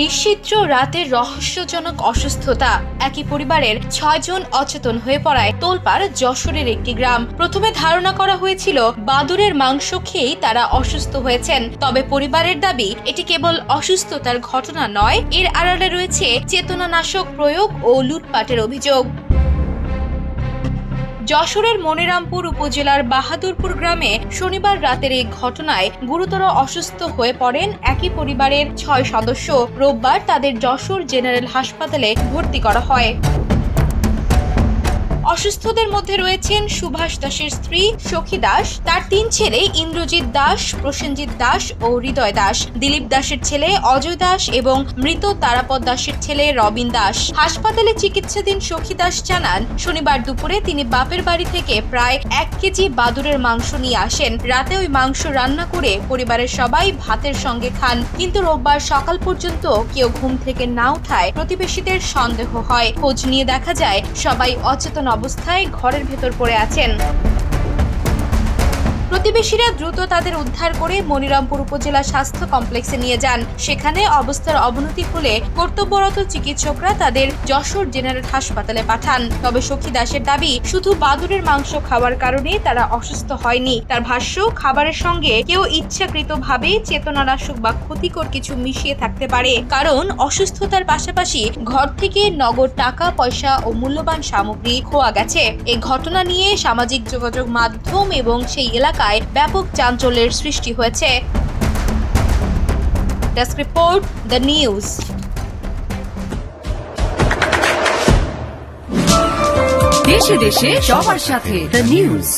নিশ্চিদ্র রাতের রহস্যজনক অসুস্থতা, একই পরিবারের 6 জন অচেতন হয়ে পড়ায় তোলপাড় যশোরের একটি গ্রাম। প্রথমে ধারণা করা হয়েছিল বাদুড়ের মাংস খেয়েই তারা অসুস্থ হয়েছেন, তবে পরিবারের দাবি এটি কেবল অসুস্থতার ঘটনা নয়, এর আড়ালে রয়েছে চেতনানাশক প্রয়োগ ও লুটপাটের অভিযোগ। যশোরের মনিরামপুর উপজেলার বাহাদুরপুর গ্রামে শনিবার রাতের এই ঘটনায় গুরুতর অসুস্থ হয়ে পড়েন একই পরিবারের 6 সদস্য। রোববার তাদের যশোর জেনারেল হাসপাতালে ভর্তি করা হয়। অসুস্থদের মধ্যে রয়েছেন সুভাষ দাসের স্ত্রী সখী দাস, তার 3 ছেলে ইন্দ্রজিৎ দাস, প্রসেনজিৎ দাস ও হৃদয় দাস, দিলীপ দাসের ছেলে অজয় দাস এবং মৃত তারাপদ দাসের ছেলে রবিন দাস। হাসপাতালে চিকিৎসাধীন সখী দাস জানান, শনিবার দুপুরে তিনি বাপের বাড়ি থেকে প্রায় 1 কেজি বাদুড়ের মাংস নিয়ে আসেন। রাতে ওই মাংস রান্না করে পরিবারের সবাই ভাতের সঙ্গে খান, কিন্তু রোববার সকাল পর্যন্ত কেউ ঘুম থেকে না উঠায় প্রতিবেশীদের সন্দেহ হয়। খোঁজ নিয়ে দেখা যায় সবাই অচেতন অবস্থায় ঘরের ভেতর পড়ে আছেন। প্রতিবেশীরা দ্রুত তাদের উদ্ধার করে মনিরামপুর উপজেলা স্বাস্থ্য কমপ্লেক্সে নিয়ে যান। সেখানে অবস্থার অবনতি হলে কর্তব্যরত চিকিৎসকরা তাদের যশোর জেনারেল হাসপাতালে পাঠান। তবে সখী দাসের দাবি, শুধু বাদুড়ের মাংস খাওয়ার কারণে তারা অসুস্থ হয়নি। তার ভাষ্য, খাবারের সঙ্গে কেউ ইচ্ছাকৃতভাবে চেতনানাশক বা ক্ষতিকর কিছু মিশিয়ে থাকতে পারে, কারণ অসুস্থতার পাশাপাশি ঘর থেকে নগদ টাকা পয়সা ও মূল্যবান সামগ্রী খোয়া গেছে। এই ঘটনা নিয়ে সামাজিক যোগাযোগ মাধ্যম এবং সেই এলাকায় ব্যাপক চাঞ্চল্যের সৃষ্টি হয়েছে। Desk report, the news. দেশে দেশে সবার সাথে দ্য নিউজ।